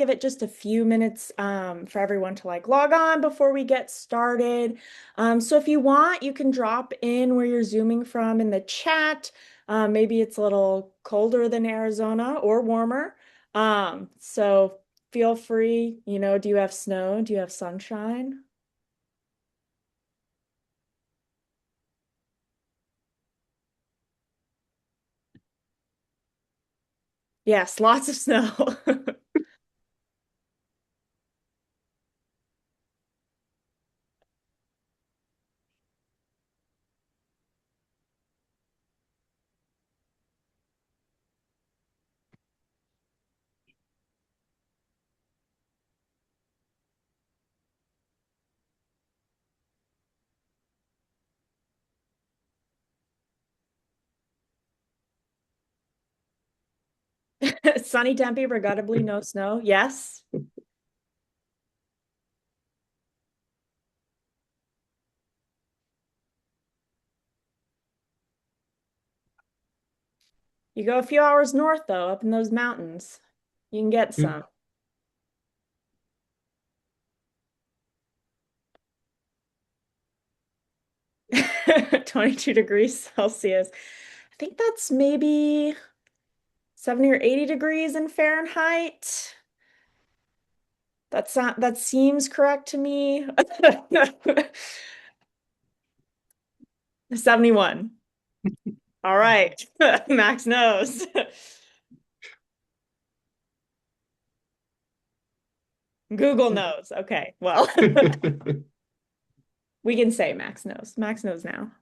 give it just a few minutes for everyone to like log on before we get started. So if you want, you can drop in where you're zooming from in the chat. Maybe it's a little colder than Arizona or warmer. So feel free, do you have snow? Do you have sunshine? Yes, lots of snow. Sunny Tempe, regrettably no snow. Yes. You go a few hours north though, up in those mountains. You can get Mm. some. 22 degrees Celsius. I think that's maybe 70 or 80 degrees in Fahrenheit. That seems correct to me. 71. All right. Max knows. Google knows. Okay. Well, we can say Max knows. Max knows now.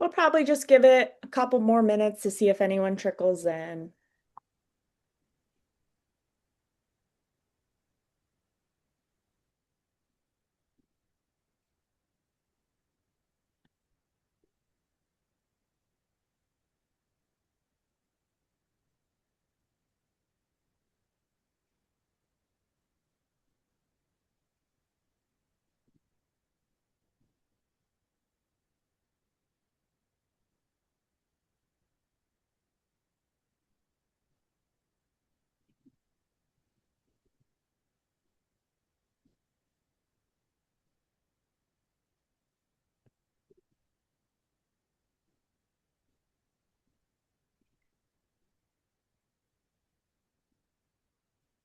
We'll probably just give it a couple more minutes to see if anyone trickles in.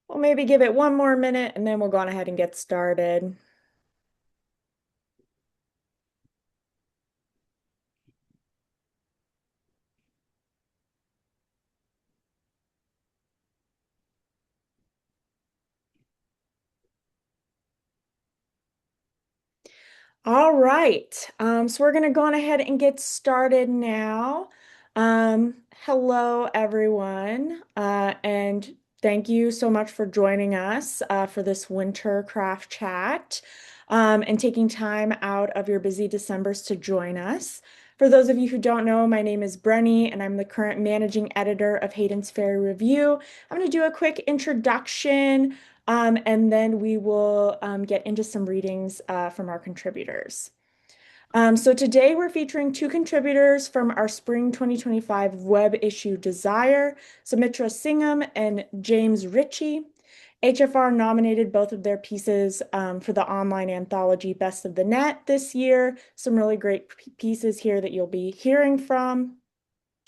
We'll maybe give it one more minute and then we'll go on ahead and get started. All right. So we're going to go on ahead and get started now. Hello, everyone. And thank you so much for joining us for this winter craft chat and taking time out of your busy Decembers to join us. For those of you who don't know, my name is Brenny, and I'm the current managing editor of Hayden's Fairy Review. I'm going to do a quick introduction. And then we will get into some readings from our contributors. So today we're featuring two contributors from our Spring 2025 web issue Desire, Sumitra Singam and James Richie. HFR nominated both of their pieces for the online anthology Best of the Net this year. Some really great pieces here that you'll be hearing from.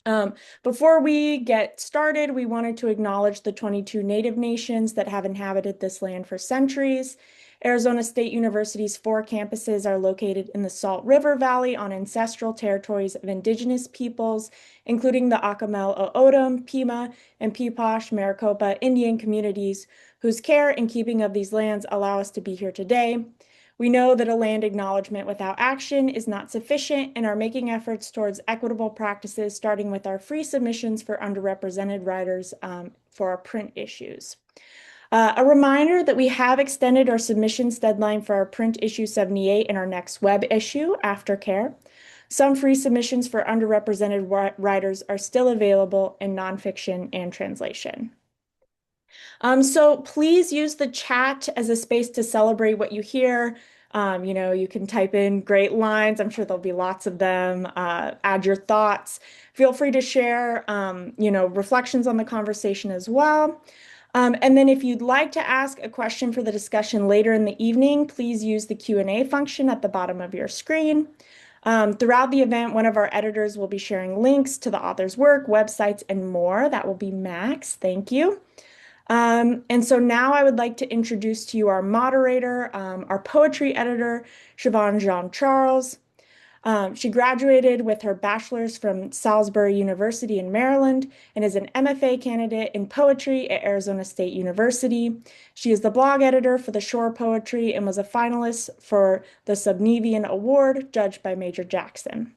Um, Before we get started, we wanted to acknowledge the 22 Native nations that have inhabited this land for centuries. Arizona State University's four campuses are located in the Salt River Valley on ancestral territories of indigenous peoples, including the Acamel O'odham, Pima, and Peepash Maricopa Indian communities, whose care and keeping of these lands allow us to be here today. We know that a land acknowledgement without action is not sufficient and are making efforts towards equitable practices, starting with our free submissions for underrepresented writers for our print issues. A reminder that we have extended our submissions deadline for our print issue 78 and our next web issue, Aftercare. Some free submissions for underrepresented writers are still available in nonfiction and translation. So please use the chat as a space to celebrate what you hear. You can type in great lines. I'm sure there'll be lots of them. Add your thoughts. Feel free to share, reflections on the conversation as well. And then if you'd like to ask a question for the discussion later in the evening, please use the Q&A function at the bottom of your screen. Throughout the event, one of our editors will be sharing links to the author's work, websites, and more. That will be Max. Thank you. And so now I would like to introduce to you our moderator, our poetry editor, Siobhan Jean-Charles. She graduated with her bachelor's from Salisbury University in Maryland and is an MFA candidate in poetry at Arizona State University. She is the blog editor for the Shore Poetry and was a finalist for the Subnevian Award, judged by Major Jackson.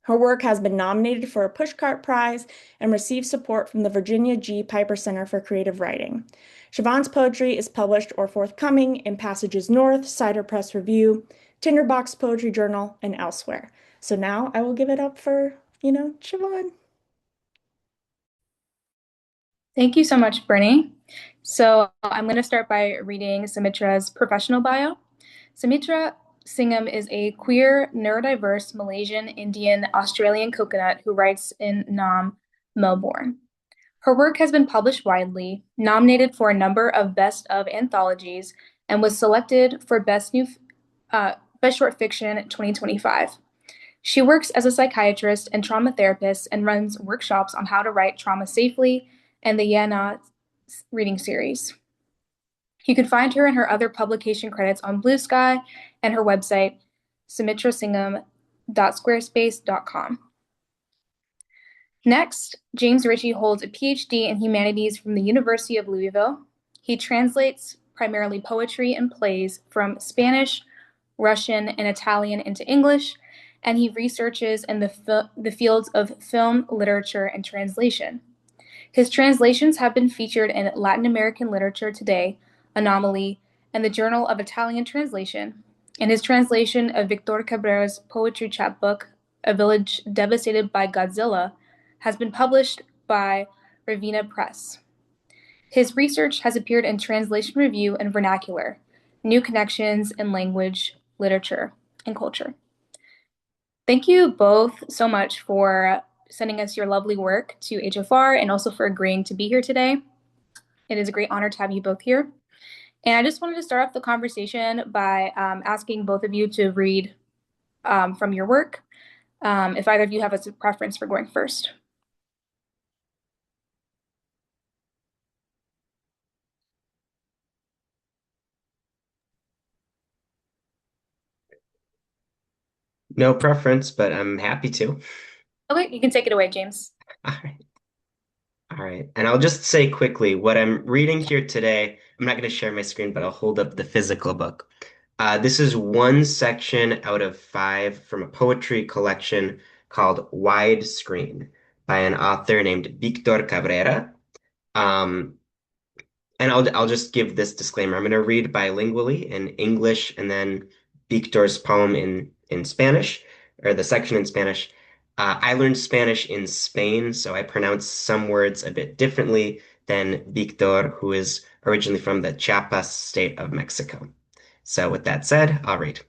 Her work has been nominated for a Pushcart Prize and received support from the Virginia G. Piper Center for Creative Writing. Siobhan's poetry is published or forthcoming in Passages North, Cider Press Review, Tinderbox Poetry Journal, and elsewhere. So now I will give it up for, Siobhan. Thank you so much, Brittany. So I'm going to start by reading Sumitra's professional bio. Sumitra Singam is a queer, neurodiverse Malaysian, Indian, Australian coconut who writes in Nam, Melbourne. Her work has been published widely, nominated for a number of Best of anthologies, and was selected for Best Short Fiction 2025. She works as a psychiatrist and trauma therapist and runs workshops on how to write trauma safely and the Yana reading series. You can find her and her other publication credits on Blue Sky and her website, sumitrasingam.squarespace.com. Next, James Richie holds a PhD in humanities from the University of Louisville. He translates primarily poetry and plays from Spanish, Russian, and Italian into English, and he researches in the fields of film, literature, and translation. His translations have been featured in Latin American Literature Today, Anomaly, and the Journal of Italian Translation, and his translation of Victor Cabrera's poetry chapbook, A Village Devastated by Godzilla, has been published by Ravina Press. His research has appeared in Translation Review and Vernacular, New Connections in Language, Literature, and Culture. Thank you both so much for sending us your lovely work to HFR and also for agreeing to be here today. It is a great honor to have you both here. And I just wanted to start off the conversation by asking both of you to read from your work, if either of you have a preference for going first. No preference, but I'm happy to. Okay, you can take it away, James. All right. All right. And I'll just say quickly what I'm reading here today. I'm not going to share my screen, but I'll hold up the physical book. This is one section out of 5 from a poetry collection called Widescreen by an author named Victor Cabrera. And I'll just give this disclaimer. I'm going to read bilingually in English and then Victor's poem in Spanish, or the section in Spanish. I learned Spanish in Spain, so I pronounce some words a bit differently than Victor, who is originally from the Chiapas state of Mexico. So with that said, I'll read.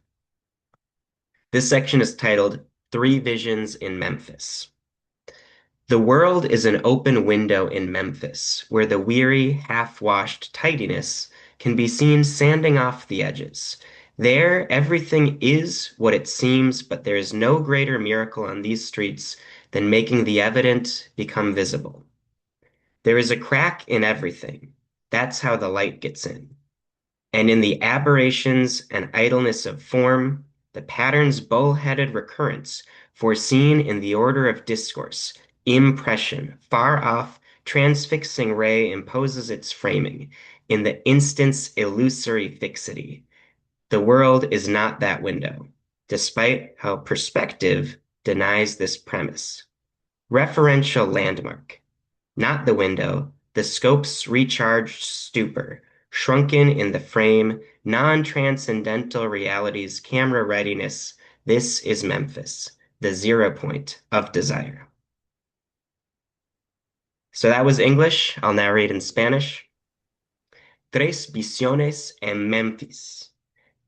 This section is titled Three Visions in Memphis. The world is an open window in Memphis, where the weary, half-washed tidiness can be seen sanding off the edges. There, everything is what it seems, but there is no greater miracle on these streets than making the evident become visible. There is a crack in everything. That's how the light gets in. And in the aberrations and idleness of form, the pattern's bull-headed recurrence, foreseen in the order of discourse, impression, far off, transfixing ray imposes its framing in the instant's illusory fixity. The world is not that window, despite how perspective denies this premise. Referential landmark, not the window, the scope's recharged stupor, shrunken in the frame, non-transcendental reality's camera readiness. This is Memphis, the 0 point of desire. So that was English. I'll now read in Spanish. Tres visiones en Memphis.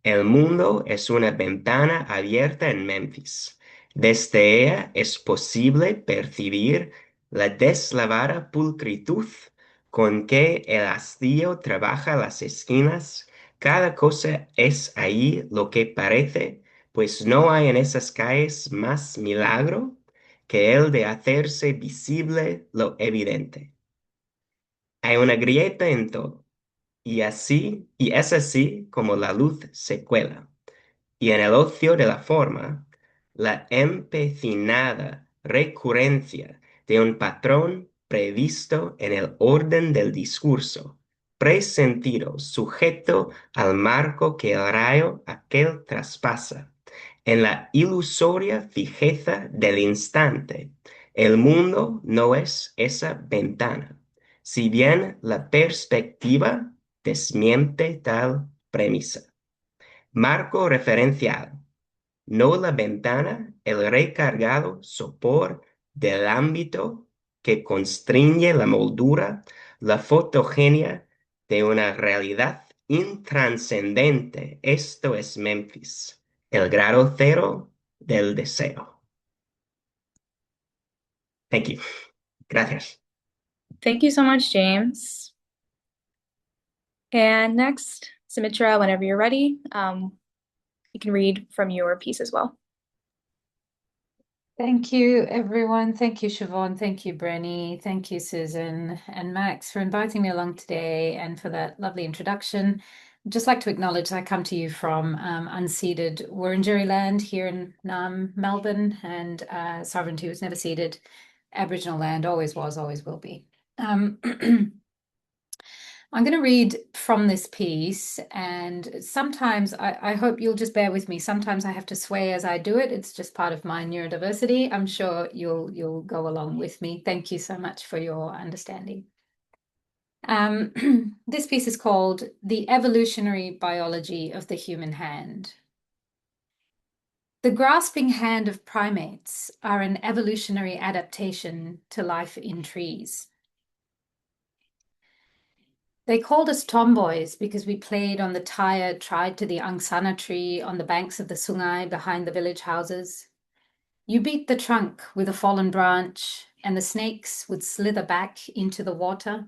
El mundo es una ventana abierta en Memphis. Desde ella es posible percibir la deslavada pulcritud con que el hastío trabaja las esquinas. Cada cosa es ahí lo que parece, pues no hay en esas calles más milagro que el de hacerse visible lo evidente. Hay una grieta en todo, y es así como la luz se cuela. Y en el ocio de la forma, la empecinada recurrencia de un patrón previsto en el orden del discurso, presentido, sujeto al marco que el rayo aquel traspasa, en la ilusoria fijeza del instante, el mundo no es esa ventana, si bien la perspectiva desmiente tal premisa. Marco referencial, no la ventana, el recargado sopor del ámbito que constriñe la moldura, la fotogenia de una realidad intranscendente. Esto es Memphis, el grado cero del deseo. Thank you. Gracias. Thank you so much, James. And next, Sumitra, whenever you're ready, you can read from your piece as well. Thank you, everyone. Thank you, Siobhan. Thank you, Brenny. Thank you, Susan and Max, for inviting me along today and for that lovely introduction. I'd just like to acknowledge that I come to you from unceded Wurundjeri land here in Melbourne, and sovereignty was never ceded. Aboriginal land always was, always will be. I'm going to read from this piece, and sometimes I hope you'll just bear with me. Sometimes I have to sway as I do it. It's just part of my neurodiversity. I'm sure you'll go along with me. Thank you so much for your understanding. This piece is called The Evolutionary Biology of the Human Hand. The grasping hand of primates are an evolutionary adaptation to life in trees. They called us tomboys because we played on the tired, tried to the angsana tree on the banks of the Sungai behind the village houses. You beat the trunk with a fallen branch, and the snakes would slither back into the water.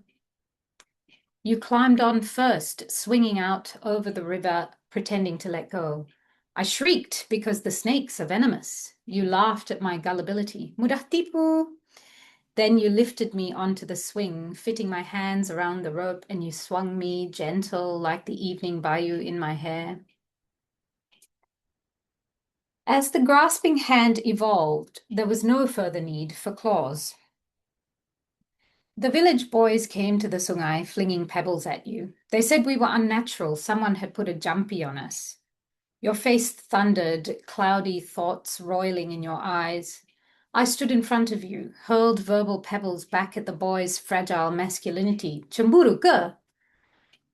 You climbed on first, swinging out over the river, pretending to let go. I shrieked because the snakes are venomous. You laughed at my gullibility. Mudah tipu. Then you lifted me onto the swing, fitting my hands around the rope, and you swung me gentle like the evening bayou in my hair. As the grasping hand evolved, there was no further need for claws. The village boys came to the Sungai, flinging pebbles at you. They said we were unnatural. Someone had put a jumpy on us. Your face thundered, cloudy thoughts roiling in your eyes. I stood in front of you, hurled verbal pebbles back at the boy's fragile masculinity. Chamburu ke?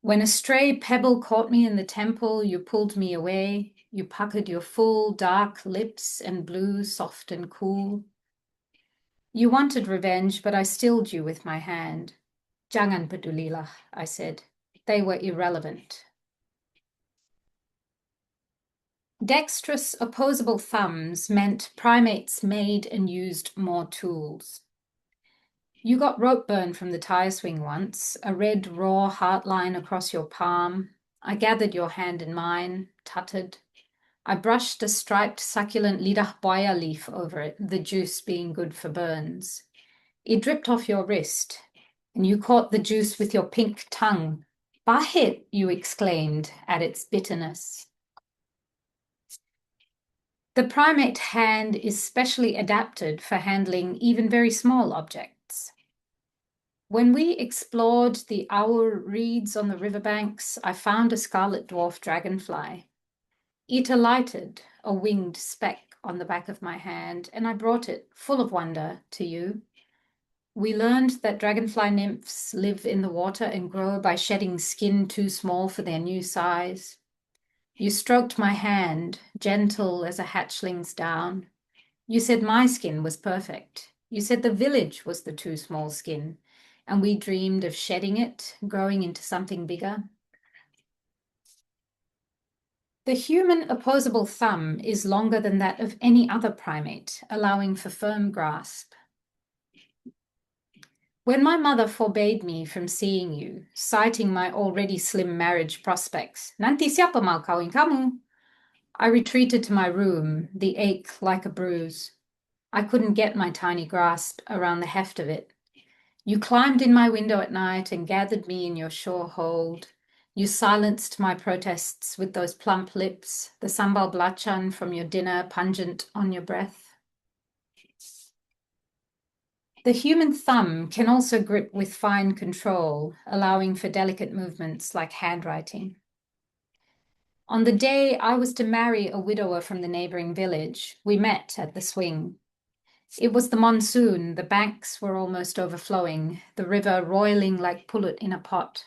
When a stray pebble caught me in the temple, you pulled me away. You puckered your full, dark lips and blew soft and cool. You wanted revenge, but I stilled you with my hand. Jangan pedulilah, I said. They were irrelevant. Dexterous opposable thumbs meant primates made and used more tools. You got rope burn from the tire swing once, a red raw heart line across your palm. I gathered your hand in mine, tutted. I brushed a striped succulent lidah buaya leaf over it, the juice being good for burns. It dripped off your wrist, and you caught the juice with your pink tongue. Pahit, you exclaimed at its bitterness. The primate hand is specially adapted for handling even very small objects. When we explored the our reeds on the riverbanks, I found a scarlet dwarf dragonfly. It alighted, a winged speck on the back of my hand, and I brought it, full of wonder, to you. We learned that dragonfly nymphs live in the water and grow by shedding skin too small for their new size. You stroked my hand, gentle as a hatchling's down. You said my skin was perfect. You said the village was the too small skin, and we dreamed of shedding it, growing into something bigger. The human opposable thumb is longer than that of any other primate, allowing for firm grasp. When my mother forbade me from seeing you, citing my already slim marriage prospects, nanti siapa mau kawin kamu? I retreated to my room, the ache like a bruise. I couldn't get my tiny grasp around the heft of it. You climbed in my window at night and gathered me in your sure hold. You silenced my protests with those plump lips, the sambal belacan from your dinner pungent on your breath. The human thumb can also grip with fine control, allowing for delicate movements like handwriting. On the day I was to marry a widower from the neighboring village, we met at the swing. It was the monsoon, the banks were almost overflowing, the river roiling like pullet in a pot.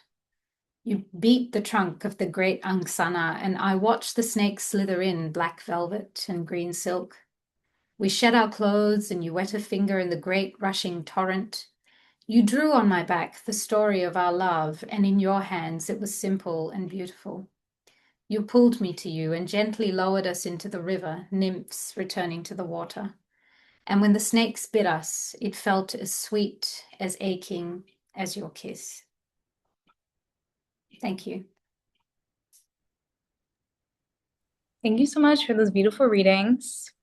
You beat the trunk of the great angsana, and I watched the snakes slither in black velvet and green silk. We shed our clothes, and you wet a finger in the great rushing torrent. You drew on my back the story of our love, and in your hands it was simple and beautiful. You pulled me to you and gently lowered us into the river, nymphs returning to the water. And when the snakes bit us, it felt as sweet, as aching as your kiss. Thank you. Thank you so much for those beautiful readings.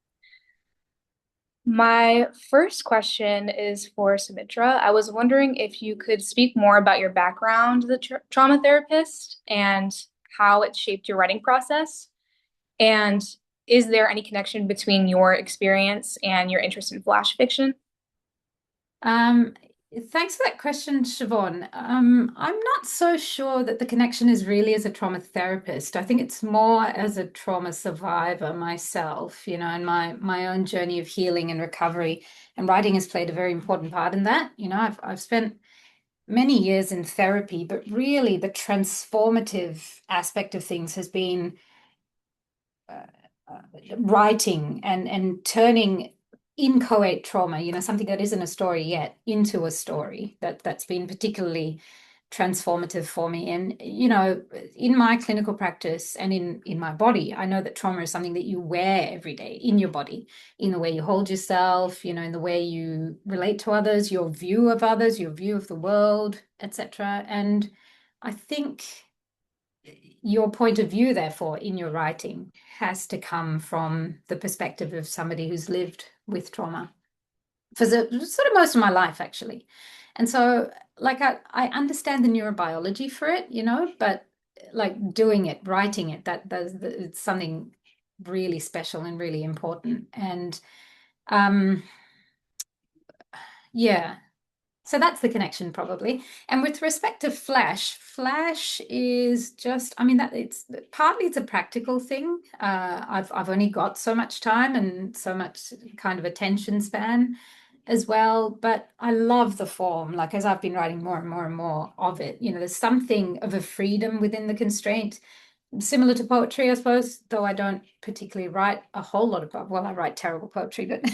My first question is for Sumitra. I was wondering if you could speak more about your background as a trauma therapist and how it shaped your writing process. And is there any connection between your experience and your interest in flash fiction? Thanks for that question, Siobhan. I'm not so sure that the connection is really as a trauma therapist. I think it's more as a trauma survivor myself, in my own journey of healing and recovery. And writing has played a very important part in that. I've spent many years in therapy, but really the transformative aspect of things has been writing and turning inchoate trauma, something that isn't a story yet, into a story that's been particularly transformative for me. And, in my clinical practice and in my body, I know that trauma is something that you wear every day in your body, in the way you hold yourself, in the way you relate to others, your view of others, your view of the world, etc. And I think your point of view, therefore, in your writing has to come from the perspective of somebody who's lived with trauma for sort of most of my life, actually. And so, I understand the neurobiology for it, but doing it, writing it, it's something really special and really important. And yeah. So that's the connection, probably. And with respect to Flash is just, that it's partly it's a practical thing. I've only got so much time and so much kind of attention span as well, but I love the form. As I've been writing more and more and more of it, there's something of a freedom within the constraint, similar to poetry, I suppose, though I don't particularly write a whole lot of, well, I write terrible poetry, but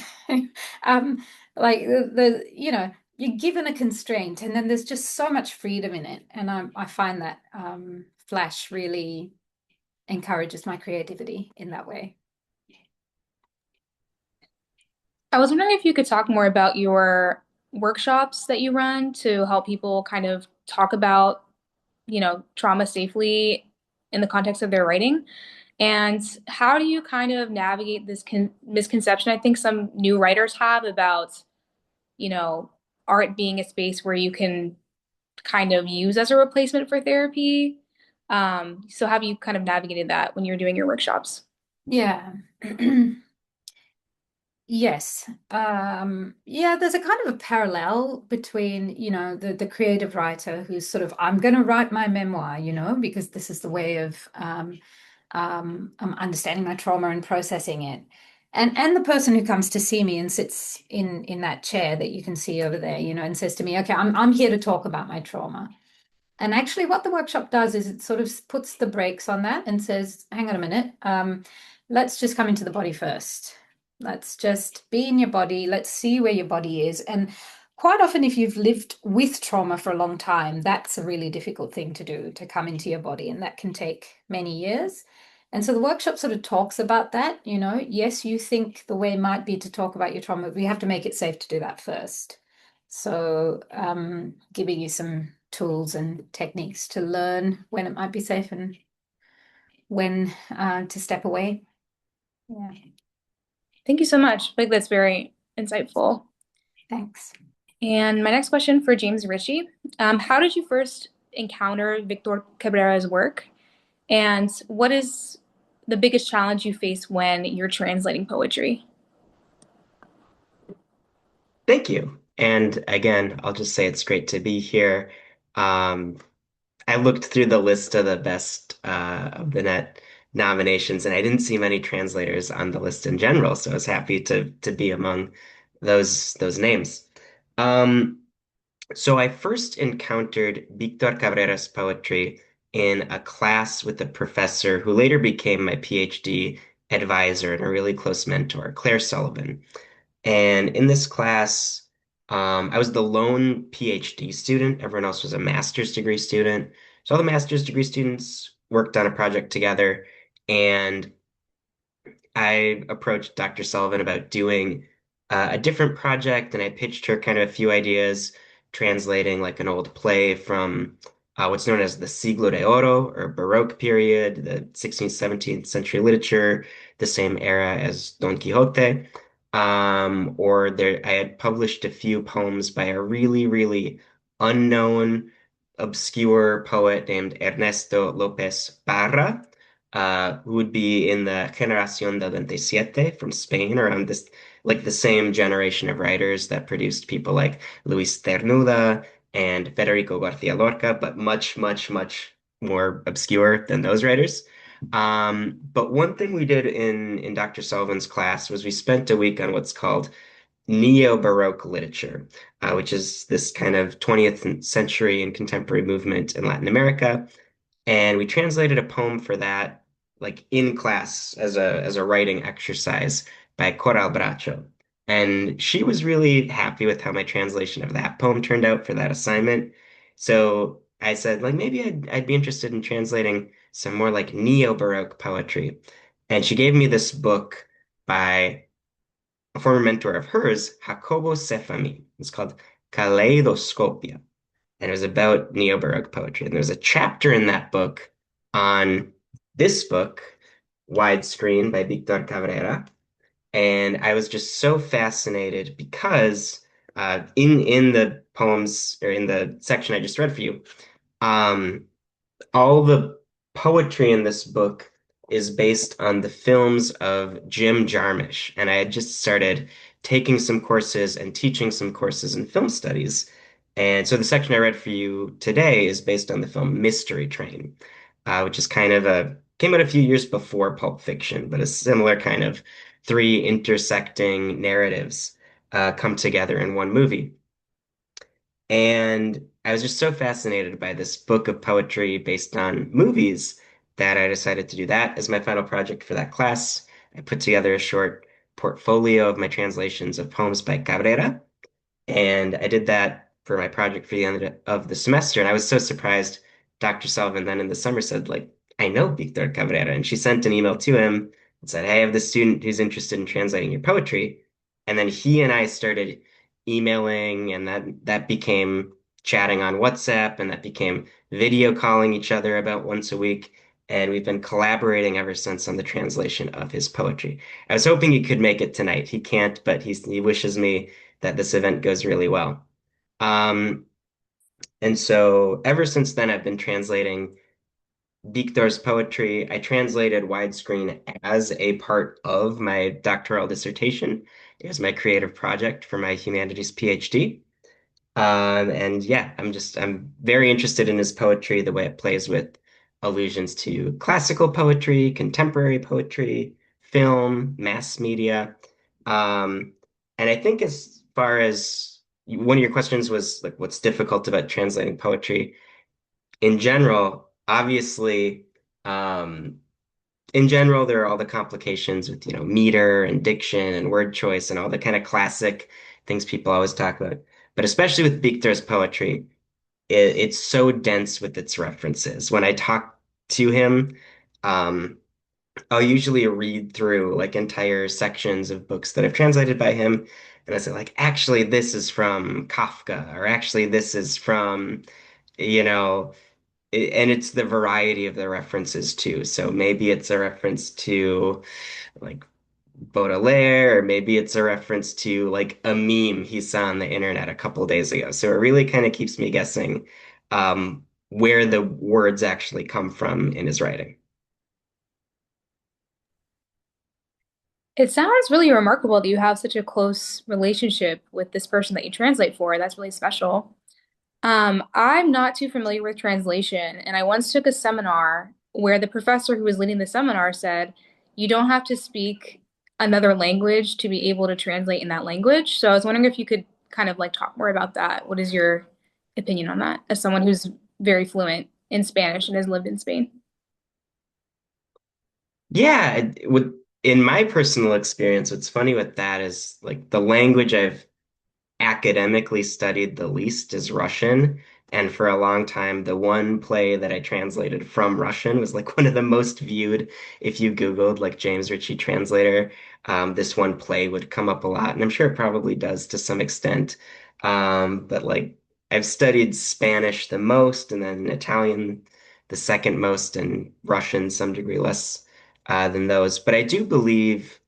you're given a constraint and then there's just so much freedom in it. And I find that Flash really encourages my creativity in that way. I was wondering if you could talk more about your workshops that you run to help people kind of talk about, trauma safely in the context of their writing. And how do you kind of navigate this misconception I think some new writers have about, art being a space where you can kind of use as a replacement for therapy? So have you kind of navigated that when you're doing your workshops? Yeah. Yes. There's a kind of a parallel between, the creative writer who's sort of, I'm going to write my memoir, because this is the way of understanding my trauma and processing it. And the person who comes to see me and sits in that chair that you can see over there, and says to me, okay, I'm here to talk about my trauma. And actually, what the workshop does is it sort of puts the brakes on that and says, hang on a minute, let's just come into the body first. Let's just be in your body. Let's see where your body is. And quite often, if you've lived with trauma for a long time, that's a really difficult thing to do, to come into your body. And that can take many years. And so the workshop sort of talks about that. Yes, you think the way might be to talk about your trauma, but we have to make it safe to do that first. So giving you some tools and techniques to learn when it might be safe and when to step away. Yeah. Thank you so much. Like that's very insightful. Thanks. And my next question for James Richie, how did you first encounter Victor Cabrera's work? And what is the biggest challenge you face when you're translating poetry? Thank you. And again, I'll just say it's great to be here. Um, I looked through the list of the best of the net nominations, and I didn't see many translators on the list in general, so I was happy to be among those names. Um, so I first encountered Victor Cabrera's poetry in a class with a professor who later became my PhD advisor and a really close mentor, Claire Sullivan. And in this class, I was the lone PhD student. Everyone else was a master's degree student. So all the master's degree students worked on a project together, and I approached Dr. Sullivan about doing a different project, and I pitched her kind of a few ideas, translating like an old play from what's known as the Siglo de Oro or Baroque period, the 16th, 17th century literature, the same era as Don Quixote. Or there, I had published a few poems by a really, really unknown, obscure poet named Ernesto López Parra, who would be in the Generación del 27 from Spain, around this, like the same generation of writers that produced people like Luis Cernuda and Federico García Lorca, but much, much, much more obscure than those writers. But one thing we did in Dr. Sullivan's class was we spent a week on what's called Neo-Baroque literature, which is this kind of 20th century and contemporary movement in Latin America. And we translated a poem for that, like in class as a writing exercise by Coral Bracho. And she was really happy with how my translation of that poem turned out for that assignment. So I said, like, maybe I'd be interested in translating some more like neo-Baroque poetry. And she gave me this book by a former mentor of hers, Jacobo Sefami. It's called Kaleidoscopia, and it was about neo-Baroque poetry. And there's a chapter in that book on this book, Widescreen by Victor Cabrera. And I was just so fascinated because in the poems or in the section I just read for you, um, all the poetry in this book is based on the films of Jim Jarmusch. And I had just started taking some courses and teaching some courses in film studies. And so the section I read for you today is based on the film Mystery Train, which is kind of came out a few years before Pulp Fiction, but a similar kind of three intersecting narratives come together in one movie. And I was just so fascinated by this book of poetry based on movies that I decided to do that as my final project for that class. I put together a short portfolio of my translations of poems by Cabrera, and I did that for my project for the end of the semester. And I was so surprised. Dr. Sullivan then in the summer said, like, I know Victor Cabrera. And she sent an email to him and said, hey, I have this student who's interested in translating your poetry. And then he and I started emailing, and that became chatting on WhatsApp, and that became video calling each other about once a week. And we've been collaborating ever since on the translation of his poetry. I was hoping he could make it tonight. He can't, but he wishes me that this event goes really well. Um, and so ever since then, I've been translating Victor's poetry. I translated Widescreen as a part of my doctoral dissertation. It was my creative project for my humanities PhD. And yeah, I'm very interested in his poetry, the way it plays with allusions to classical poetry, contemporary poetry, film, mass media. Um, and I think as far as one of your questions was like, what's difficult about translating poetry in general, obviously, um, in general, there are all the complications with, meter and diction and word choice and all the kind of classic things people always talk about. But especially with Bicter's poetry, it's so dense with its references. When I talk to him, um, I'll usually read through like entire sections of books that I've translated by him, and I say like, actually, this is from Kafka, or actually, this is from, you know, and it's the variety of the references too. So maybe it's a reference to like Baudelaire, or maybe it's a reference to like a meme he saw on the internet a couple days ago. So it really kind of keeps me guessing where the words actually come from in his writing. It sounds really remarkable that you have such a close relationship with this person that you translate for. That's really special. I'm not too familiar with translation, and I once took a seminar where the professor who was leading the seminar said, you don't have to speak another language to be able to translate in that language. So I was wondering if you could kind of like talk more about that. What is your opinion on that as someone who's very fluent in Spanish and has lived in Spain? Yeah, in my personal experience, what's funny with that is like the language I've academically studied the least is Russian. And for a long time, the one play that I translated from Russian was like one of the most viewed. If you Googled like James Richie translator, this one play would come up a lot. And I'm sure it probably does to some extent. But like I've studied Spanish the most, and then Italian the second most, and Russian some degree less than those. But I do believe.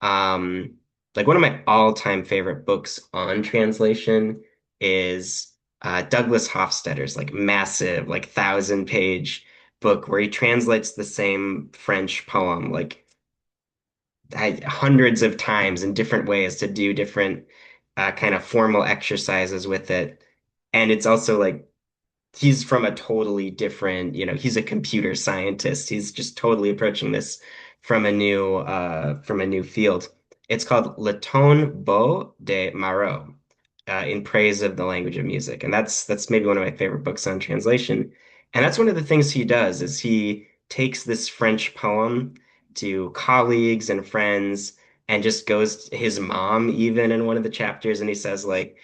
Um, like one of my all-time favorite books on translation is Douglas Hofstadter's like massive, like 1,000-page book where he translates the same French poem like hundreds of times in different ways to do different kind of formal exercises with it. And it's also like he's from a totally different, he's a computer scientist. He's just totally approaching this from a new field. It's called Le Ton Beau de Marot, in praise of the language of music. And that's maybe one of my favorite books on translation. And that's one of the things he does is he takes this French poem to colleagues and friends and just goes his mom even in one of the chapters and he says like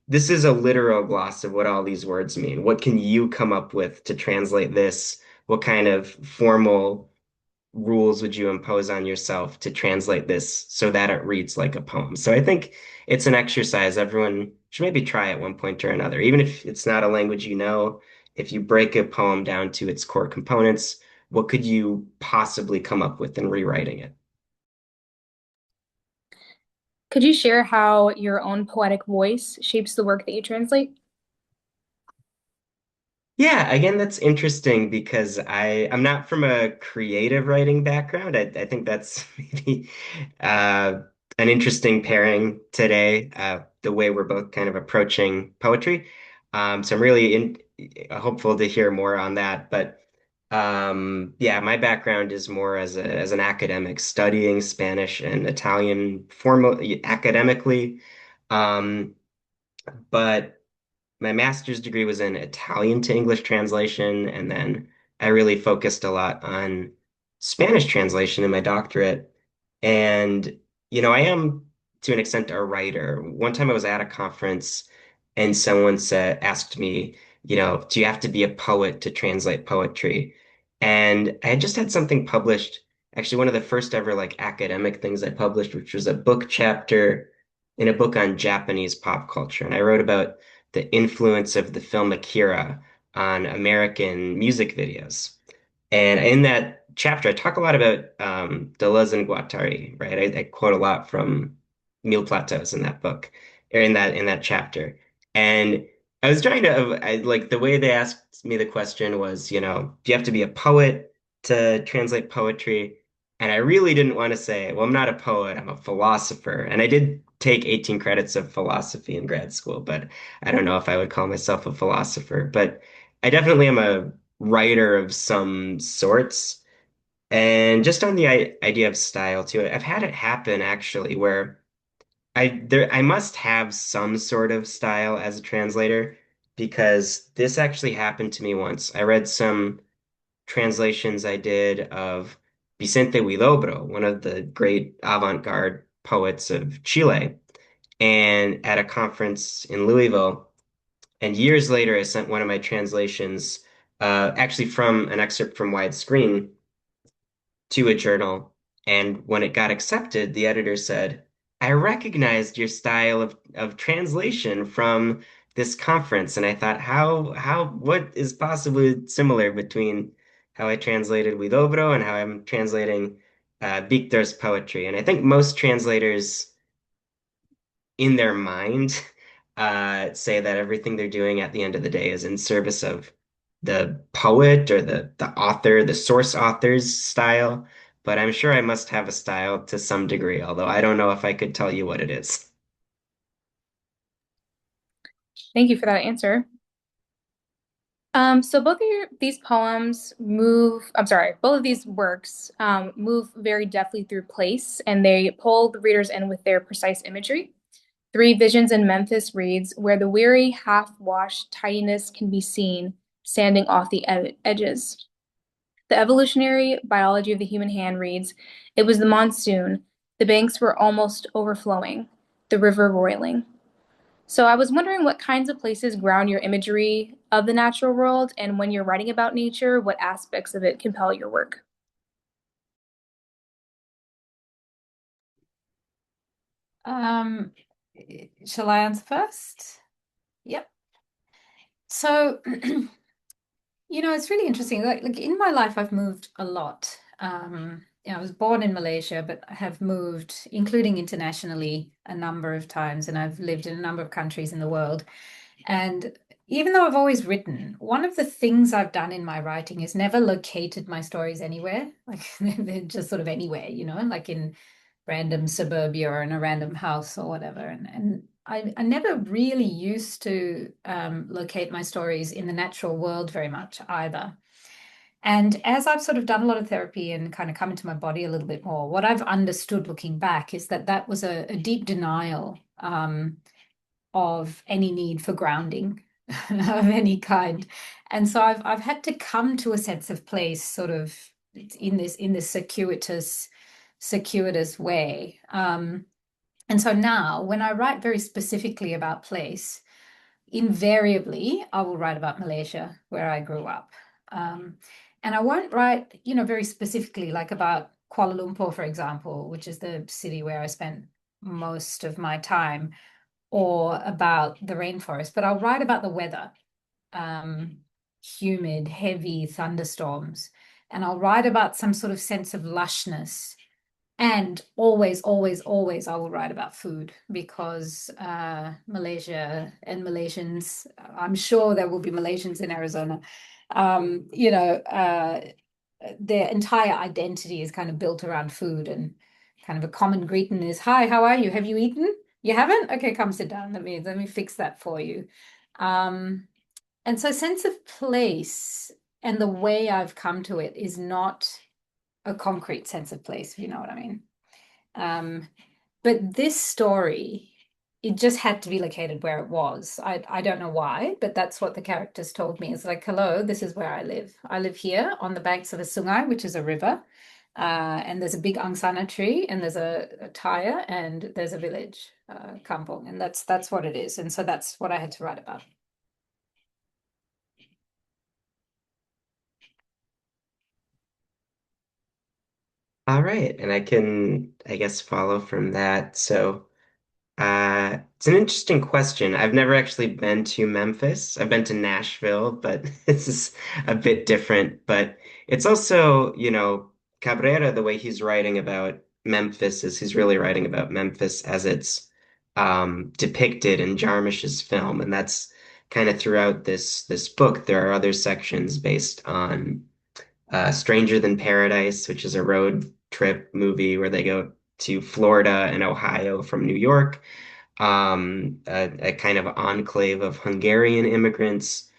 this is a literal gloss of what all these words mean. What can you come up with to translate this? What kind of formal rules would you impose on yourself to translate this so that it reads like a poem? So I think it's an exercise everyone should maybe try at one point or another. Even if it's not a language you know, if you break a poem down to its core components, what could you possibly come up with in rewriting it? Could you share how your own poetic voice shapes the work that you translate? Yeah, again, that's interesting because I'm not from a creative writing background. I think that's maybe uh, an interesting pairing today, the way we're both kind of approaching poetry. So I'm really hopeful to hear more on that. But yeah, my background is more as an academic, studying Spanish and Italian formal academically. Um, but my master's degree was in Italian to English translation, and then I really focused a lot on Spanish translation in my doctorate. And, I am to an extent a writer. One time I was at a conference and someone asked me, do you have to be a poet to translate poetry? And I had just had something published, actually one of the first ever like academic things I published, which was a book chapter in a book on Japanese pop culture. And I wrote about the influence of the film Akira on American music videos. And in that chapter, I talk a lot about Deleuze and Guattari, right? I quote a lot from Mille Plateaus in that book, or in that chapter. And I was trying to, like the way they asked me the question was, do you have to be a poet to translate poetry? And I really didn't want to say, well, I'm not a poet, I'm a philosopher. And I did take 18 credits of philosophy in grad school, but I don't know if I would call myself a philosopher. But I definitely am a writer of some sorts. And just on the idea of style too, I've had it happen actually where I must have some sort of style as a translator because this actually happened to me once. I read some translations I did of Vicente Huidobro, one of the great avant-garde poets of Chile, and at a conference in Louisville. And years later, I sent one of my translations, actually from an excerpt from Widescreen, to a journal. And when it got accepted, the editor said, I recognized your style of translation from this conference. And I thought, what is possibly similar between how I translated Huidobro and how I'm translating Victor's poetry? And I think most translators in their mind say that everything they're doing at the end of the day is in service of the poet or the author, the source author's style. But I'm sure I must have a style to some degree, although I don't know if I could tell you what it is. Thank you for that answer. So both of these poems move, I'm sorry, both of these works move very deftly through place, and they pull the readers in with their precise imagery. Three Visions in Memphis reads, where the weary, half-washed tidiness can be seen, standing off the edges. The evolutionary biology of the human hand reads, it was the monsoon. The banks were almost overflowing, the river roiling. So I was wondering what kinds of places ground your imagery of the natural world, and when you're writing about nature, what aspects of it compel your work? Um, shall I answer first? Yep. So, it's really interesting. Like in my life, I've moved a lot. I was born in Malaysia, but I have moved, including internationally, a number of times, and I've lived in a number of countries in the world. And even though I've always written, one of the things I've done in my writing is never located my stories anywhere. Like they're just sort of anywhere, like in random suburbia or in a random house or whatever. And I never really used to locate my stories in the natural world very much either. And as I've sort of done a lot of therapy and kind of come into my body a little bit more, what I've understood looking back is that that was a deep denial of any need for grounding of any kind. And so I've had to come to a sense of place sort of in this circuitous way. And so now when I write very specifically about place, invariably I will write about Malaysia, where I grew up. And I won't write, very specifically like about Kuala Lumpur, for example, which is the city where I spent most of my time, or about the rainforest, but I'll write about the weather, um, humid, heavy thunderstorms, and I'll write about some sort of sense of lushness. And always, always, always, I will write about food because Malaysia and Malaysians, I'm sure there will be Malaysians in Arizona, um, you know, uh, their entire identity is kind of built around food, and kind of a common greeting is, "Hi, how are you? Have you eaten? You haven't? Okay, come sit down. Let me fix that for you." Um, and so sense of place and the way I've come to it is not a concrete sense of place, if you know what I mean. Um, but this story, it just had to be located where it was. I don't know why, but that's what the characters told me. It's like, hello, this is where I live. I live here on the banks of a sungai, which is a river. And there's a big angsana tree, and there's a tire, and there's a village, kampong, and that's what it is. And so that's what I had to write about. All right, and I can, I guess, follow from that. So, it's an interesting question. I've never actually been to Memphis. I've been to Nashville, but this is a bit different. But it's also, Cabrera, the way he's writing about Memphis is he's really writing about Memphis as it's depicted in Jarmusch's film, and that's kind of throughout this book. There are other sections based on Stranger Than Paradise, which is a road trip movie where they go to Florida and Ohio from New York, a kind of enclave of Hungarian immigrants.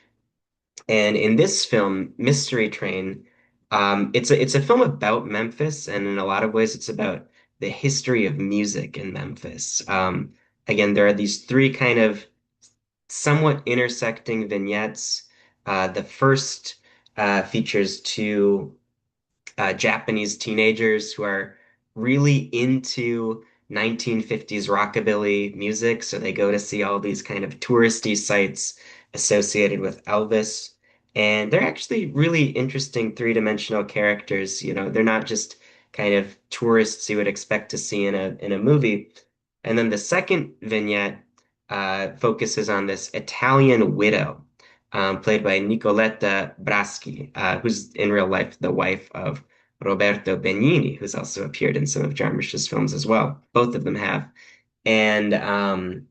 And in this film, Mystery Train, it's a film about Memphis, and in a lot of ways, it's about the history of music in Memphis. Again, there are these three kind of somewhat intersecting vignettes. The first features two Japanese teenagers who are really into 1950s rockabilly music. So they go to see all these kind of touristy sites associated with Elvis. And they're actually really interesting three-dimensional characters. You know, they're not just kind of tourists you would expect to see in a movie. And then the second vignette focuses on this Italian widow played by Nicoletta Braschi, who's in real life the wife of Roberto Benigni, who's also appeared in some of Jarmusch's films as well. Both of them have. And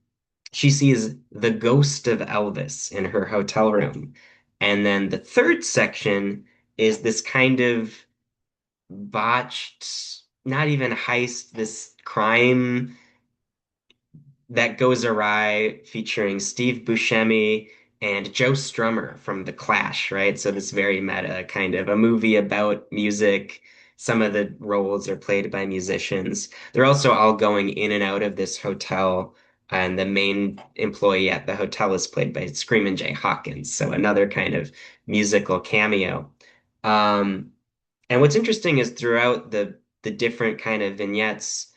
she sees the ghost of Elvis in her hotel room. And then the third section is this kind of botched, not even heist, this crime that goes awry featuring Steve Buscemi and Joe Strummer from The Clash, right? So this very meta kind of a movie about music. Some of the roles are played by musicians. They're also all going in and out of this hotel, and the main employee at the hotel is played by Screamin' Jay Hawkins, so another kind of musical cameo. Um, and what's interesting is throughout the different kind of vignettes.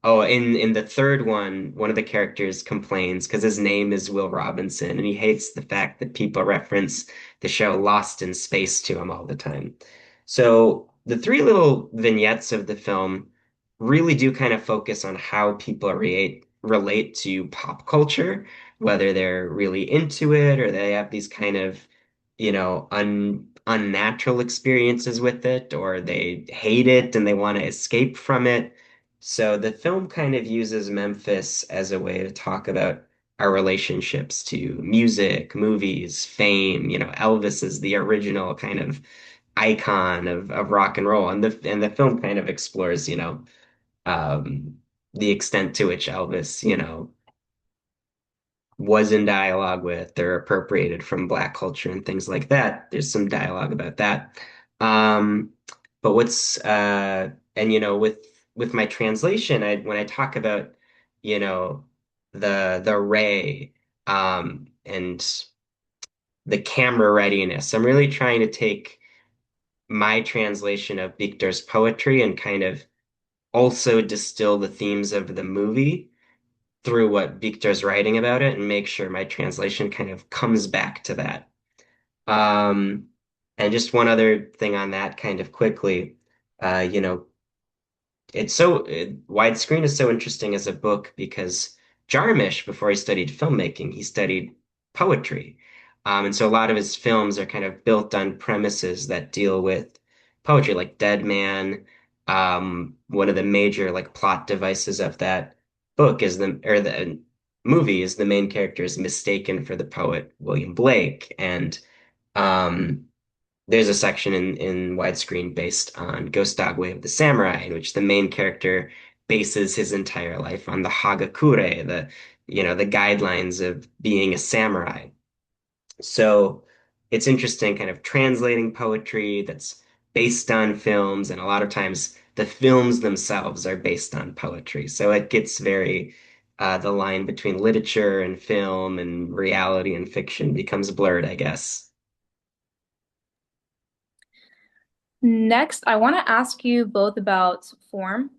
Oh, in the third one of the characters complains because his name is Will Robinson, and he hates the fact that people reference the show Lost in Space to him all the time. So the three little vignettes of the film really do kind of focus on how people relate to pop culture, whether they're really into it or they have these kind of, unnatural experiences with it, or they hate it and they want to escape from it. So the film kind of uses Memphis as a way to talk about our relationships to music, movies, fame. You know, Elvis is the original kind of icon of rock and roll, and the film kind of explores, um, the extent to which Elvis, was in dialogue with or appropriated from Black culture and things like that. There's some dialogue about that. Um, but and with my translation, when I talk about, the ray, and the camera readiness, I'm really trying to take my translation of Victor's poetry and kind of also distill the themes of the movie through what Victor's writing about it and make sure my translation kind of comes back to that. Um, and just one other thing on that kind of quickly, uh, you know, widescreen is so interesting as a book because Jarmusch, before he studied filmmaking, he studied poetry. And so a lot of his films are kind of built on premises that deal with poetry, like Dead Man. One of the major like plot devices of that book is the movie is the main character is mistaken for the poet William Blake. And um, there's a section in widescreen based on Ghost Dog Way of the Samurai, in which the main character bases his entire life on the Hagakure, the guidelines of being a samurai. So it's interesting kind of translating poetry that's based on films, and a lot of times the films themselves are based on poetry. So it gets very, the line between literature and film and reality and fiction becomes blurred, I guess. Next, I want to ask you both about form.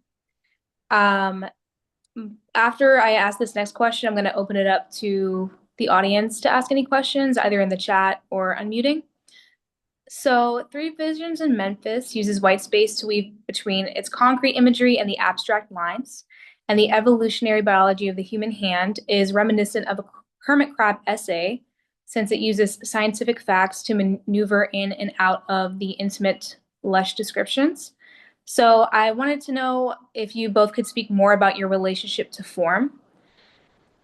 Um, After I ask this next question, I'm going to open it up to the audience to ask any questions, either in the chat or unmuting. So, Three Visions in Memphis uses white space to weave between its concrete imagery and the abstract lines. And the evolutionary biology of the human hand is reminiscent of a hermit crab essay, since it uses scientific facts to maneuver in and out of the intimate, lush descriptions. So, I wanted to know if you both could speak more about your relationship to form.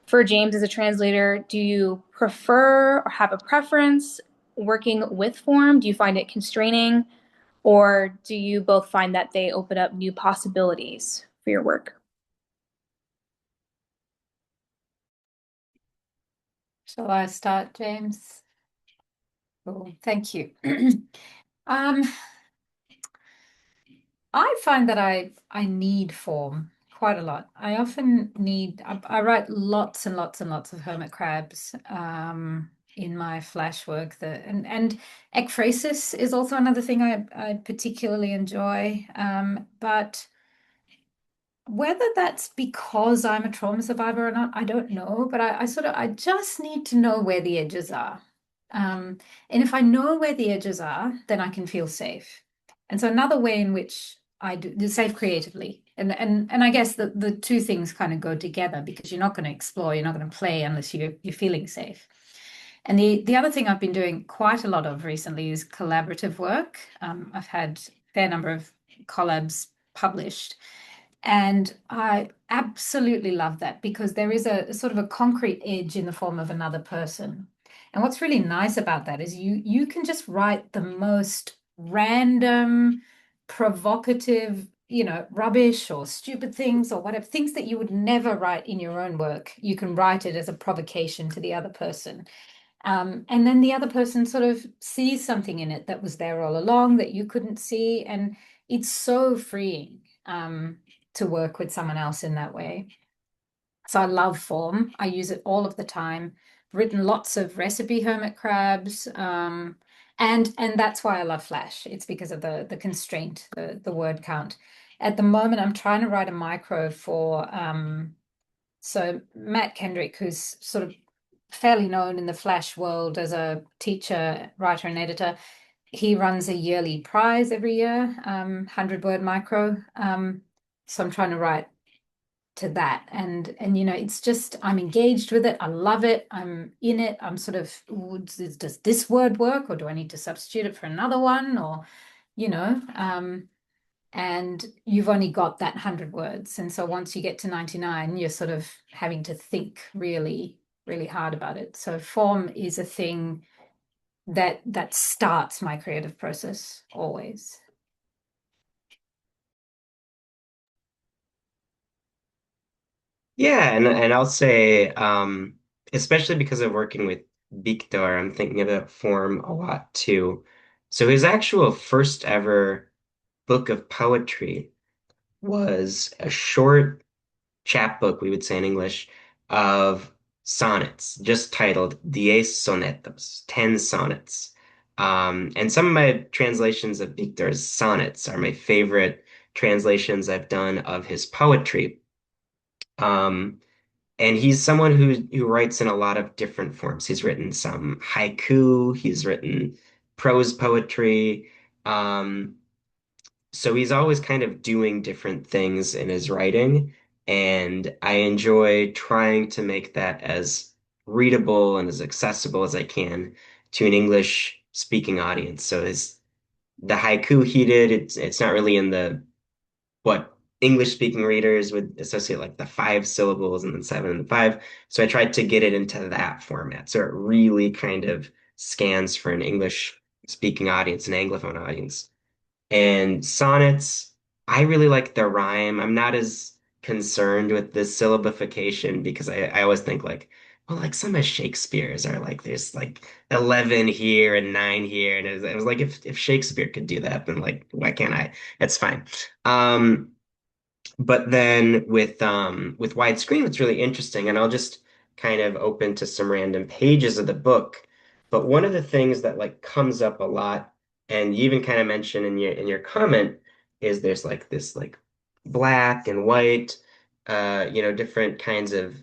For James as a translator, do you prefer or have a preference working with form? Do you find it constraining? Or do you both find that they open up new possibilities for your work? Shall I start, James? Cool. Thank you. Um, I find that I need form quite a lot. I often need, I write lots and lots and lots of hermit crabs in my flash work. And ekphrasis is also another thing I particularly enjoy. But whether that's because I'm a trauma survivor or not, I don't know. But I just need to know where the edges are. And if I know where the edges are, then I can feel safe. And so another way in which I do safe creatively, and I guess the two things kind of go together because you're not going to explore, you're not going to play unless you're feeling safe. And the other thing I've been doing quite a lot of recently is collaborative work. I've had a fair number of collabs published. And I absolutely love that because there is a sort of a concrete edge in the form of another person. And what's really nice about that is you can just write the most random, provocative, rubbish or stupid things or whatever, things that you would never write in your own work. You can write it as a provocation to the other person. And then the other person sort of sees something in it that was there all along that you couldn't see. And it's so freeing to work with someone else in that way. So I love form. I use it all of the time. Written lots of recipe hermit crabs. And that's why I love Flash. It's because of the constraint, the word count. At the moment, I'm trying to write a micro for so Matt Kendrick, who's sort of fairly known in the Flash world as a teacher, writer, and editor. He runs a yearly prize every year, 100-word micro. So I'm trying to write to that. And it's just, I'm engaged with it. I love it. I'm in it. I'm sort of, does this word work or do I need to substitute it for another one? Or, and you've only got that 100 words. And so once you get to 99, you're sort of having to think really, really hard about it. So form is a thing that starts my creative process always. Yeah, and I'll say, especially because of working with Victor, I'm thinking about form a lot too. So his actual first ever book of poetry was a short chapbook, we would say in English, of sonnets, just titled Diez Sonetos, 10 Sonnets. And some of my translations of Victor's sonnets are my favorite translations I've done of his poetry. Um, and he's someone who writes in a lot of different forms. He's written some haiku, he's written prose poetry. Um, so he's always kind of doing different things in his writing, and I enjoy trying to make that as readable and as accessible as I can to an English speaking audience. So his the haiku he did, it's not really in the what English speaking readers would associate like the five syllables and then seven and the five. So I tried to get it into that format. So it really kind of scans for an English speaking audience, an Anglophone audience. And sonnets, I really like the rhyme. I'm not as concerned with the syllabification because I always think like, well, like some of Shakespeare's are like there's like 11 here and 9 here. And it was like if Shakespeare could do that, then like why can't I? It's fine. Um, but then with widescreen, it's really interesting, and I'll just kind of open to some random pages of the book. But one of the things that like comes up a lot, and you even kind of mentioned in your comment, is there's like this like black and white, different kinds of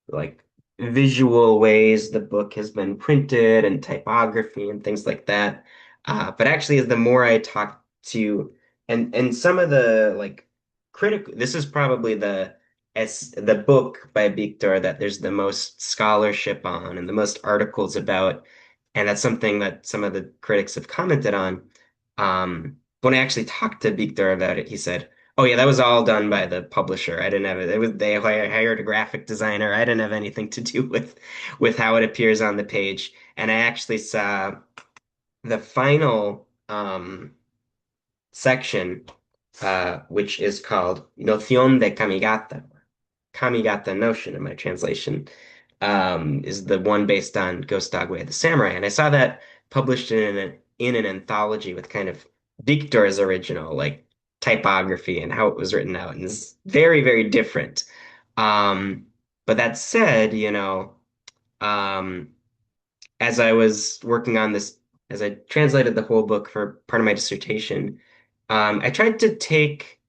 like visual ways the book has been printed and typography and things like that. But actually, as the more I talk to and some of the like critical, this is probably the book by Victor that there's the most scholarship on and the most articles about, and that's something that some of the critics have commented on. When I actually talked to Victor about it, he said, "Oh yeah, that was all done by the publisher. I didn't have it. It was they hired a graphic designer. I didn't have anything to do with how it appears on the page." And I actually saw the final section, which is called Noción de Kamigata. Kamigata Notion in my translation, is the one based on Ghost Dog Way of the Samurai. And I saw that published in an anthology with kind of Victor's original, like typography and how it was written out, and it's very, very different. Um, but that said, um, as I was working on this, as I translated the whole book for part of my dissertation, I tried to take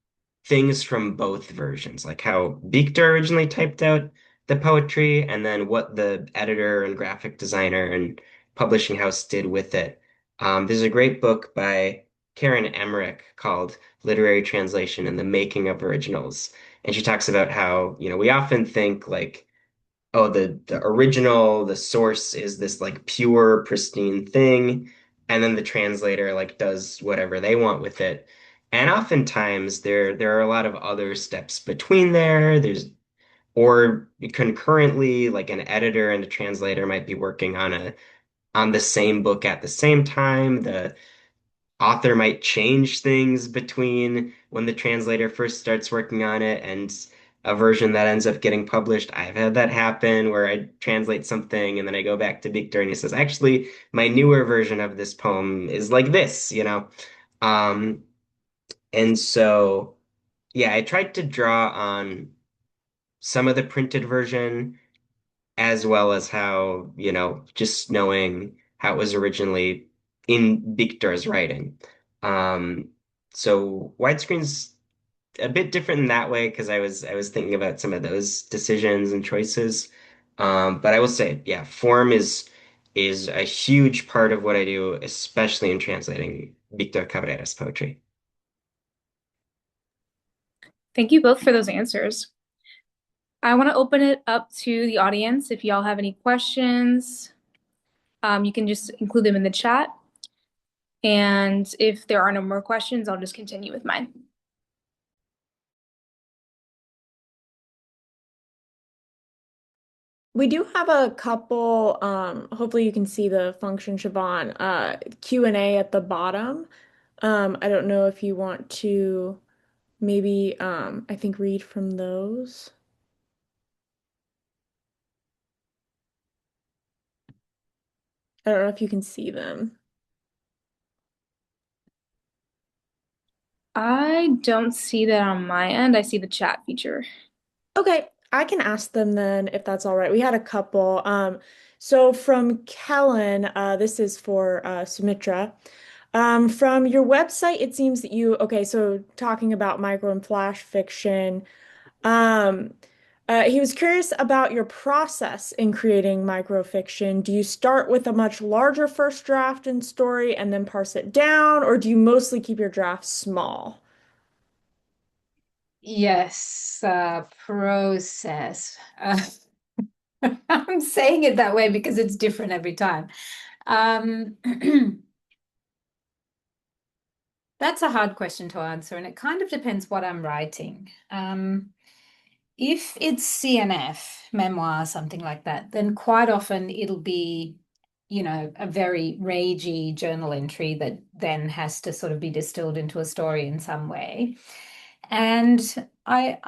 things from both versions, like how Victor originally typed out the poetry, and then what the editor and graphic designer and publishing house did with it. There's a great book by Karen Emmerich called Literary Translation and the Making of Originals. And she talks about how, we often think like, oh, the original, the source is this like pure, pristine thing, and then the translator like does whatever they want with it. And oftentimes there are a lot of other steps between there. Or concurrently, like an editor and a translator might be working on the same book at the same time. The author might change things between when the translator first starts working on it and a version that ends up getting published. I've had that happen where I translate something and then I go back to Victor and he says, actually, my newer version of this poem is like this. Um, and so, yeah, I tried to draw on some of the printed version as well as how, just knowing how it was originally in Victor's writing. Um, so widescreen's a bit different in that way because I was thinking about some of those decisions and choices. But I will say, yeah, form is a huge part of what I do, especially in translating Victor Cabrera's poetry. Thank you both for those answers. I want to open it up to the audience. If y'all have any questions, you can just include them in the chat. And if there are no more questions, I'll just continue with mine. We do have a couple, hopefully you can see the function, Siobhan, Q&A at the bottom. I don't know if you want to maybe, I think read from those. I don't know if you can see them. I don't see that on my end. I see the chat feature. Okay, I can ask them then if that's all right. We had a couple. So from Kellen, this is for Sumitra. From your website, it seems that okay, so talking about micro and flash fiction, um, he was curious about your process in creating microfiction. Do you start with a much larger first draft and story and then parse it down, or do you mostly keep your drafts small? Yes, process. I'm saying it that way because it's different every time. Um, that's a hard question to answer, and it kind of depends what I'm writing. If it's CNF, memoir, something like that, then quite often it'll be, a very ragey journal entry that then has to sort of be distilled into a story in some way. And I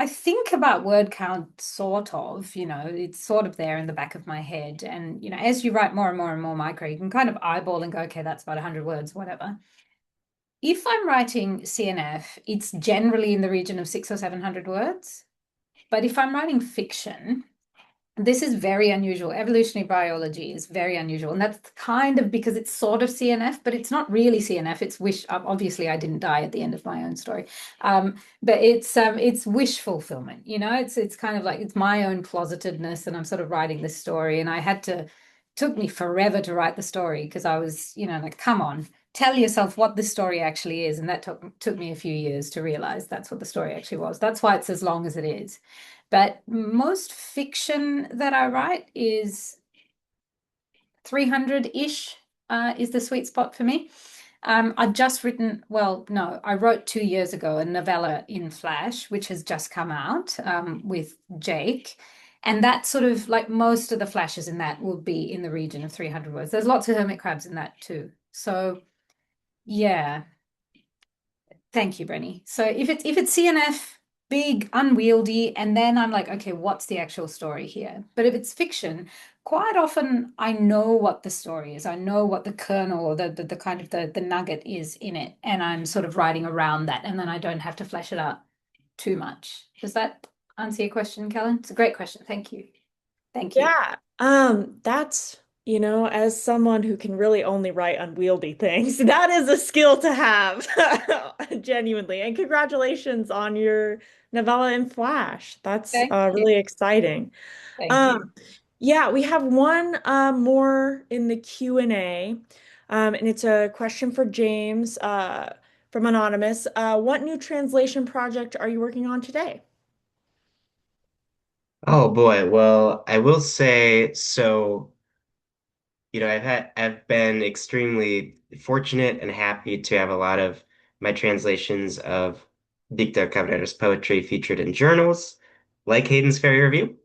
think about word count sort of, it's sort of there in the back of my head. And, as you write more and more and more micro, you can kind of eyeball and go, okay, that's about 100 words, whatever. If I'm writing CNF, it's generally in the region of 600 or 700 words. But if I'm writing fiction, this is very unusual. Evolutionary biology is very unusual. And that's kind of because it's sort of CNF, but it's not really CNF. It's wish. Obviously, I didn't die at the end of my own story. But it's wish fulfillment. It's kind of like it's my own closetedness, and I'm sort of writing this story. And took me forever to write the story because I was, like, come on, tell yourself what the story actually is. And that took me a few years to realize that's what the story actually was. That's why it's as long as it is. But most fiction that I write is 300-ish is the sweet spot for me. I've just written, well, no, I wrote 2 years ago a novella in Flash, which has just come out with Jake. And that sort of like most of the flashes in that will be in the region of 300 words. There's lots of hermit crabs in that too. So yeah, thank you, Brenny. So if it's CNF, big, unwieldy, and then I'm like, okay, what's the actual story here? But if it's fiction, quite often I know what the story is. I know what the kernel or the kind of the nugget is in it, and I'm sort of writing around that, and then I don't have to flesh it out too much. Does that answer your question, Kellen? It's a great question. Thank you. Thank you. Yeah, that's, as someone who can really only write unwieldy things, that is a skill to have, genuinely. And congratulations on your novella in Flash. That's Thank you. really exciting. Thank you. Um, yeah, we have one more in the Q&A, and it's a question for James from Anonymous. What new translation project are you working on today? Oh boy. Well, I will say so. I've been extremely fortunate and happy to have a lot of my translations of Victor Cabrera's poetry featured in journals like Hayden's Fairy Review.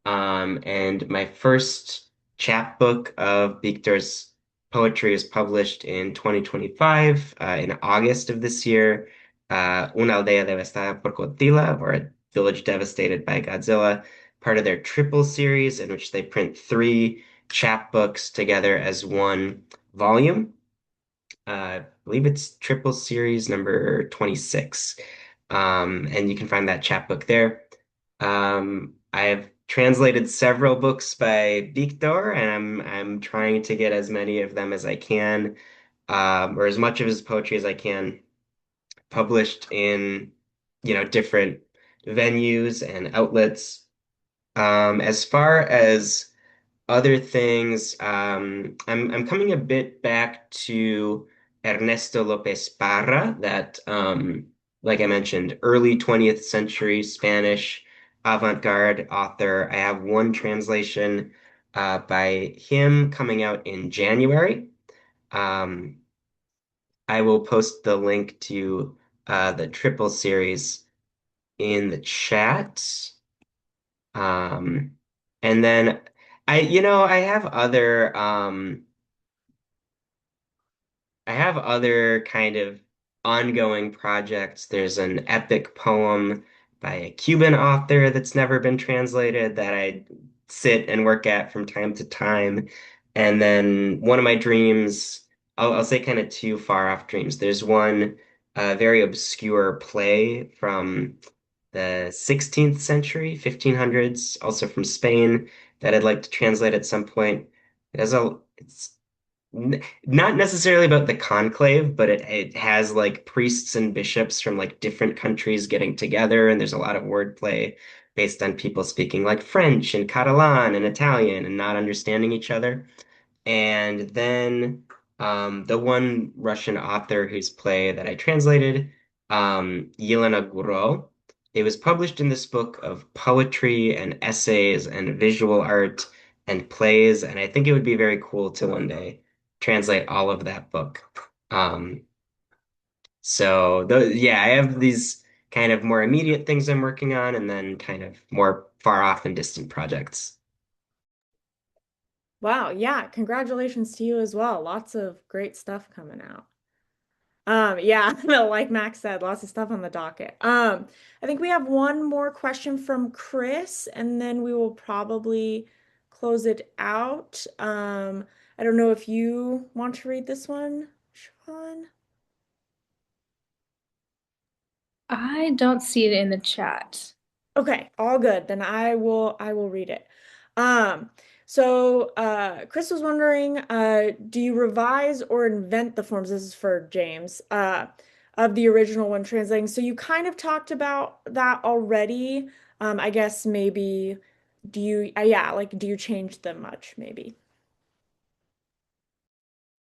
And my first chapbook of Victor's poetry is published in 2025, in August of this year. Una aldea devastada por Godzilla, or a village devastated by Godzilla, part of their triple series in which they print three chapbooks together as one volume. I believe it's triple series number 26. And you can find that chapbook there. I've translated several books by Victor, and I'm trying to get as many of them as I can, or as much of his poetry as I can, published in, different venues and outlets. As far as other things, I'm coming a bit back to Ernesto Lopez Parra, that like I mentioned, early 20th century Spanish avant-garde author. I have one translation by him coming out in January. Um, I will post the link to the triple series in the chat. Um, and then I have other kind of ongoing projects. There's an epic poem by a Cuban author that's never been translated that I sit and work at from time to time. And then one of my dreams, I'll say kind of two far off dreams. There's one very obscure play from the 16th century, 1500s, also from Spain, that I'd like to translate at some point. It's not necessarily about the conclave, but it has like priests and bishops from like different countries getting together, and there's a lot of wordplay based on people speaking like French and Catalan and Italian and not understanding each other. And then the one Russian author whose play that I translated, Yelena Guro, it was published in this book of poetry and essays and visual art and plays, and I think it would be very cool to one day translate all of that book. Um, yeah, I have these kind of more immediate things I'm working on, and then kind of more far off and distant projects. Wow, yeah, congratulations to you as well. Lots of great stuff coming out. Yeah, no, like Max said, lots of stuff on the docket. I think we have one more question from Chris, and then we will probably close it out. I don't know if you want to read this one, Siobhan. I don't see it in the chat. Okay, all good. Then I will read it. Um, Chris was wondering, do you revise or invent the forms? This is for James, of the original when translating. So you kind of talked about that already. I guess maybe do you yeah, like do you change them much maybe?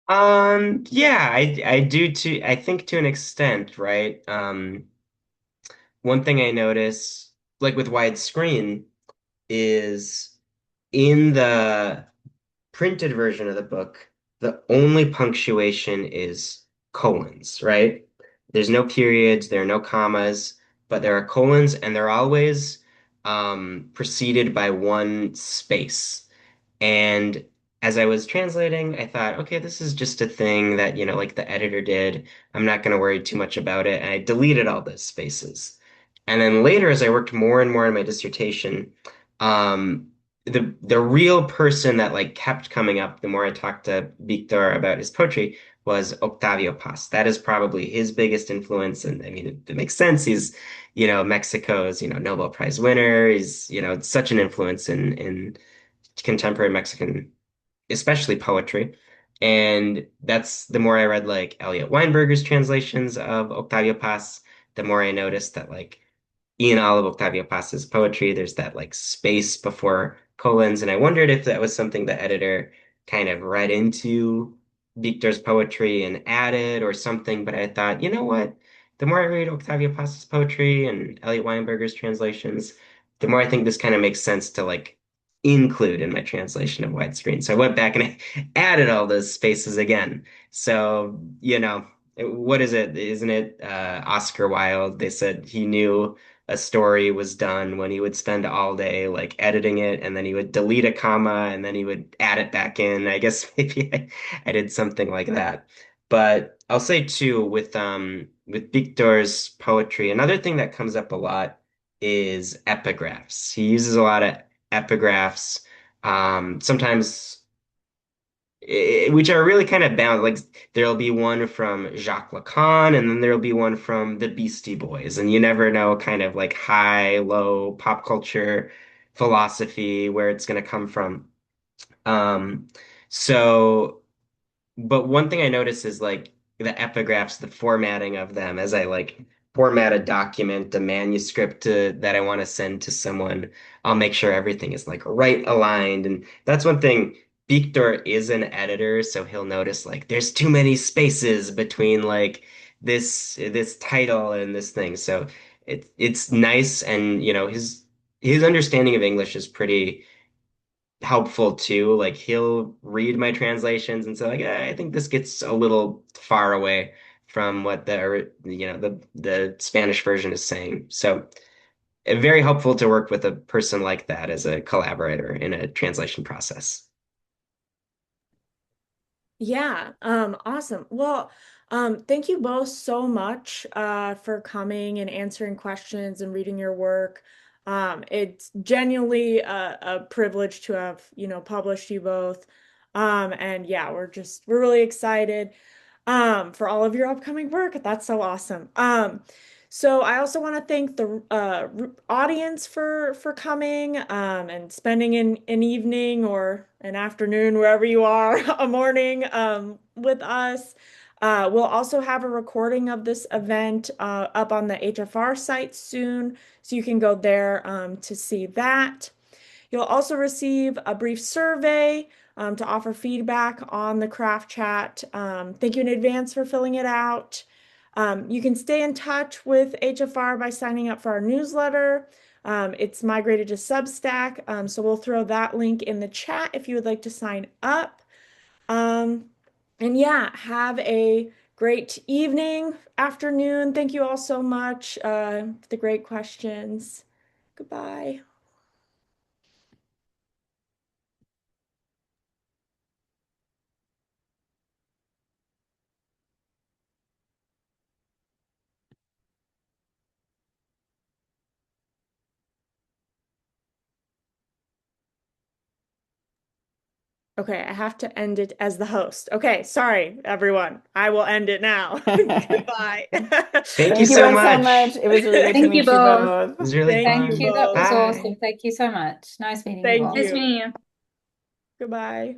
Yeah, I do I think to an extent, right? One thing I notice, like with widescreen, is in the printed version of the book, the only punctuation is colons, right? There's no periods, there are no commas, but there are colons, and they're always preceded by one space. And as I was translating, I thought, okay, this is just a thing that, like the editor did. I'm not going to worry too much about it. And I deleted all those spaces. And then later, as I worked more and more on my dissertation, um, the real person that like kept coming up the more I talked to Victor about his poetry was Octavio Paz. That is probably his biggest influence, and I mean it makes sense. He's, Mexico's, Nobel Prize winner. He's, such an influence in contemporary Mexican, especially poetry. And that's the more I read like Elliot Weinberger's translations of Octavio Paz, the more I noticed that like Ian Olive, Octavio Paz's poetry, there's that like space before colons. And I wondered if that was something the editor kind of read into Victor's poetry and added or something. But I thought, you know what? The more I read Octavio Paz's poetry and Elliot Weinberger's translations, the more I think this kind of makes sense to like include in my translation of Widescreen. So I went back and I added all those spaces again. So, what is it? Isn't it Oscar Wilde? They said he knew a story was done when he would spend all day like editing it and then he would delete a comma and then he would add it back in. I guess maybe I did something like that. But I'll say too with Victor's poetry, another thing that comes up a lot is epigraphs. He uses a lot of epigraphs, sometimes which are really kind of bound. Like there'll be one from Jacques Lacan, and then there'll be one from the Beastie Boys, and you never know kind of like high, low pop culture philosophy where it's going to come from. Um, so but one thing I notice is like the epigraphs, the formatting of them as I like format a document, a manuscript that I want to send to someone, I'll make sure everything is like right aligned. And that's one thing. Victor is an editor, so he'll notice like there's too many spaces between like this title and this thing. So it's nice and his understanding of English is pretty helpful too. Like he'll read my translations and say like, I think this gets a little far away from what the Spanish version is saying. So very helpful to work with a person like that as a collaborator in a translation process. Yeah, awesome. Well, thank you both so much for coming and answering questions and reading your work. It's genuinely a privilege to have, published you both. And yeah, we're really excited for all of your upcoming work. That's so awesome. So I also want to thank the audience for coming and spending an evening or an afternoon, wherever you are, a morning with us. We'll also have a recording of this event up on the HFR site soon, so you can go there to see that. You'll also receive a brief survey to offer feedback on the craft chat. Thank you in advance for filling it out. You can stay in touch with HFR by signing up for our newsletter. It's migrated to Substack, so we'll throw that link in the chat if you would like to sign up. Um, and yeah, have a great evening, afternoon. Thank you all so much for the great questions. Goodbye. Okay, I have to end it as the host. Okay, sorry, everyone. I will end it now. Goodbye. Thank you Thank you so both so much. much. It was really great to Thank you meet you both. both. It was really Thank Thank you fun. you. That both. was Bye. awesome. Thank you so much. Nice meeting you Thank all. Nice you. meeting you. Goodbye.